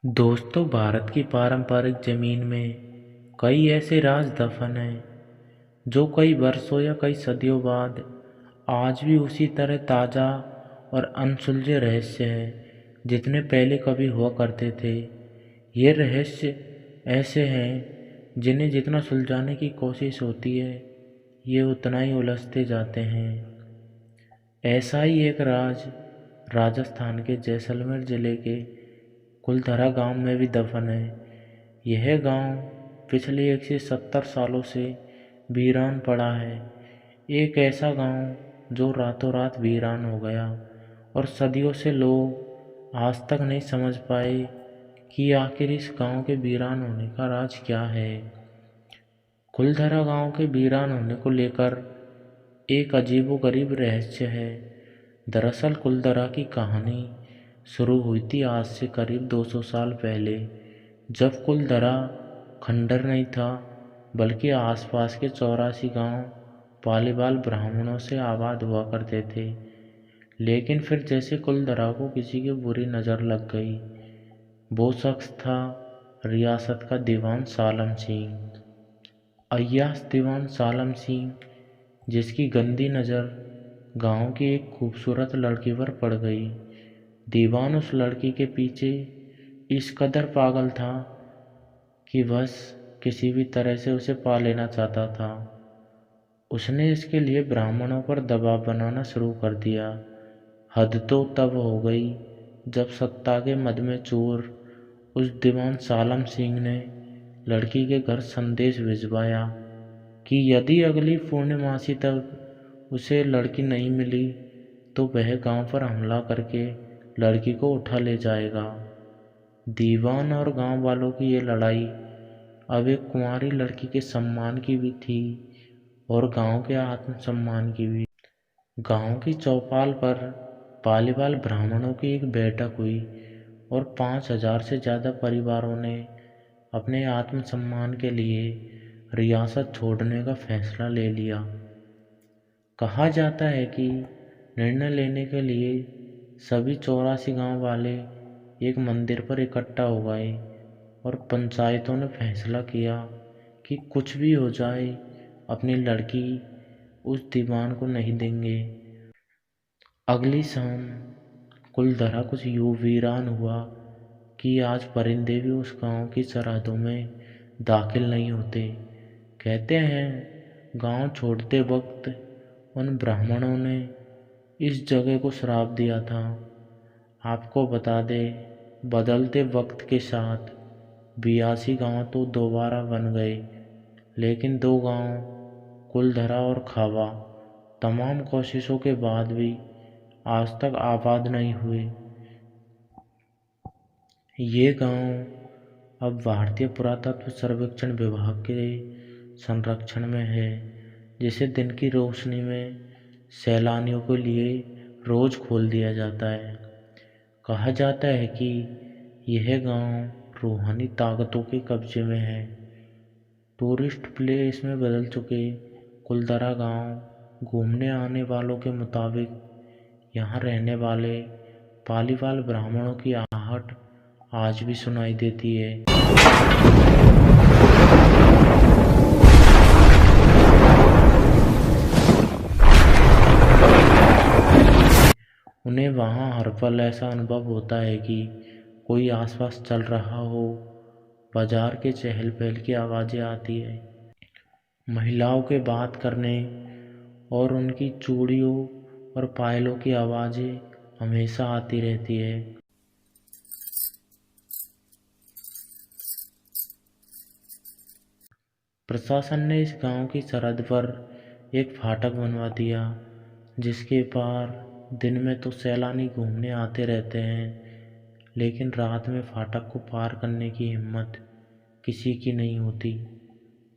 दोस्तों, भारत की पारंपरिक जमीन में कई ऐसे राज दफन हैं जो कई वर्षों या कई सदियों बाद आज भी उसी तरह ताज़ा और अनसुलझे रहस्य हैं जितने पहले कभी हुआ करते थे। ये रहस्य ऐसे हैं जिन्हें जितना सुलझाने की कोशिश होती है, ये उतना ही उलझते जाते हैं। ऐसा ही एक राज राजस्थान के जैसलमेर जिले के कुलधरा गांव में भी दफन है। यह गांव पिछले 170 सालों से वीरान पड़ा है। एक ऐसा गांव जो रातों रात वीरान हो गया और सदियों से लोग आज तक नहीं समझ पाए कि आखिर इस गांव के वीरान होने का राज क्या है। कुलधरा गांव के वीरान होने को लेकर एक अजीबोगरीब रहस्य है। दरअसल कुलधरा की कहानी शुरू हुई थी आज से करीब 200 साल पहले, जब कुलधरा खंडर नहीं था बल्कि आसपास के 84 गांव पालीवाल ब्राह्मणों से आबाद हुआ करते थे। लेकिन फिर जैसे कुलधरा को किसी की बुरी नज़र लग गई। वो शख्स था रियासत का दीवान सालम सिंह, अय्याश दीवान सालम सिंह, जिसकी गंदी नज़र गांव की एक खूबसूरत लड़की पर पड़ गई। दीवान उस लड़की के पीछे इस कदर पागल था कि बस किसी भी तरह से उसे पा लेना चाहता था। उसने इसके लिए ब्राह्मणों पर दबाव बनाना शुरू कर दिया। हद तो तब हो गई जब सत्ता के मद में चूर उस दीवान सालम सिंह ने लड़की के घर संदेश भिजवाया कि यदि अगली पूर्णमासी तक उसे लड़की नहीं मिली तो वह गांव पर हमला करके लड़की को उठा ले जाएगा। दीवान और गांव वालों की ये लड़ाई अब एक कुंवारी लड़की के सम्मान की भी थी और गांव के आत्मसम्मान की भी। गांव की चौपाल पर पालीवाल ब्राह्मणों की एक बैठक हुई और 5,000 से ज़्यादा परिवारों ने अपने आत्मसम्मान के लिए रियासत छोड़ने का फैसला ले लिया। कहा जाता है कि निर्णय लेने के लिए सभी 84 गांव वाले एक मंदिर पर इकट्ठा हो गए और पंचायतों ने फैसला किया कि कुछ भी हो जाए अपनी लड़की उस दीवान को नहीं देंगे। अगली शाम कुलधरा कुछ यूं वीरान हुआ कि आज परिंदे भी उस गांव की सरहदों में दाखिल नहीं होते। कहते हैं गांव छोड़ते वक्त उन ब्राह्मणों ने इस जगह को श्राप दिया था। आपको बता दे, बदलते वक्त के साथ 82 गांव तो दोबारा बन गए, लेकिन 2 गांव कुलधरा और खावा तमाम कोशिशों के बाद भी आज तक आबाद नहीं हुए। ये गांव अब भारतीय पुरातत्व सर्वेक्षण विभाग के संरक्षण में है, जिसे दिन की रोशनी में सैलानियों के लिए रोज खोल दिया जाता है। कहा जाता है कि यह गांव रूहानी ताकतों के कब्जे में है। टूरिस्ट प्लेस में बदल चुके कुलधरा गांव घूमने आने वालों के मुताबिक यहाँ रहने वाले पालीवाल ब्राह्मणों की आहट आज भी सुनाई देती है। उन्हें वहाँ हर पल ऐसा अनुभव होता है कि कोई आसपास चल रहा हो। बाजार के चहल पहल की आवाज़ें आती है, महिलाओं के बात करने और उनकी चूड़ियों और पायलों की आवाज़ें हमेशा आती रहती है। प्रशासन ने इस गांव की सरहद पर एक फाटक बनवा दिया, जिसके पार दिन में तो सैलानी घूमने आते रहते हैं, लेकिन रात में फाटक को पार करने की हिम्मत किसी की नहीं होती।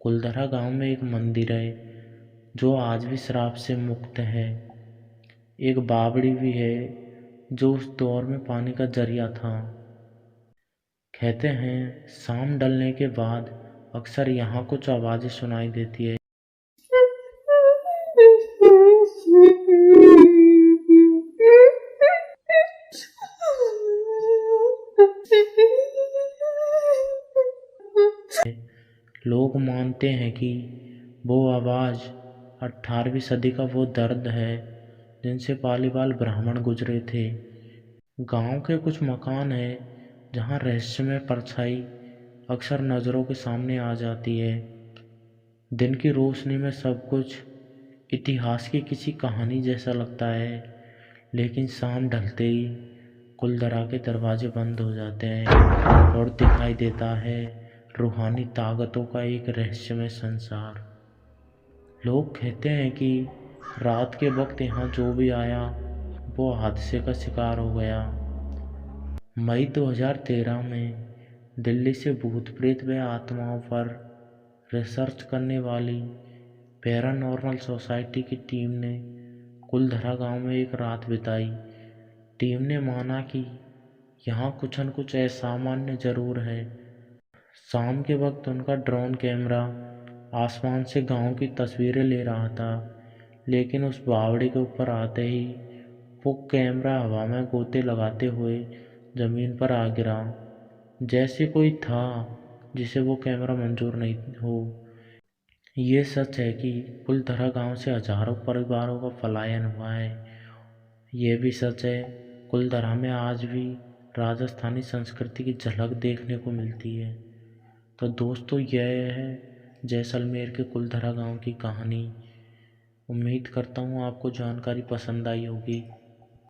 कुलधरा गांव में एक मंदिर है जो आज भी श्राप से मुक्त है। एक बावड़ी भी है जो उस दौर में पानी का जरिया था। कहते हैं शाम ढलने के बाद अक्सर यहाँ कुछ आवाज़ें सुनाई देती है। लोग मानते हैं कि वो आवाज़ 18वीं सदी का वो दर्द है जिनसे पालीवाल ब्राह्मण गुजरे थे। गांव के कुछ मकान हैं जहां रहस्यमय परछाई अक्सर नज़रों के सामने आ जाती है। दिन की रोशनी में सब कुछ इतिहास की किसी कहानी जैसा लगता है, लेकिन शाम ढलते ही कुलधरा के दरवाजे बंद हो जाते हैं और दिखाई देता है रूहानी ताकतों का एक रहस्यमय संसार। लोग कहते हैं कि रात के वक्त यहाँ जो भी आया वो हादसे का शिकार हो गया। मई 2013 में दिल्ली से भूत प्रेत व आत्माओं पर रिसर्च करने वाली पैरानॉर्मल सोसाइटी की टीम ने कुलधरा गांव में एक रात बिताई। टीम ने माना कि यहाँ कुछ न कुछ असामान्य जरूर है। शाम के वक्त उनका ड्रोन कैमरा आसमान से गांव की तस्वीरें ले रहा था, लेकिन उस बावड़ी के ऊपर आते ही वो कैमरा हवा में गोते लगाते हुए ज़मीन पर आ गिरा, जैसे कोई था जिसे वो कैमरा मंजूर नहीं हो। ये सच है कि कुलधरा गांव से हजारों परिवारों का पलायन हुआ है। ये भी सच है कुलधरा में आज भी राजस्थानी संस्कृति की झलक देखने को मिलती है। तो दोस्तों, यह है जैसलमेर के कुलधरा गांव की कहानी। उम्मीद करता हूँ आपको जानकारी पसंद आई होगी।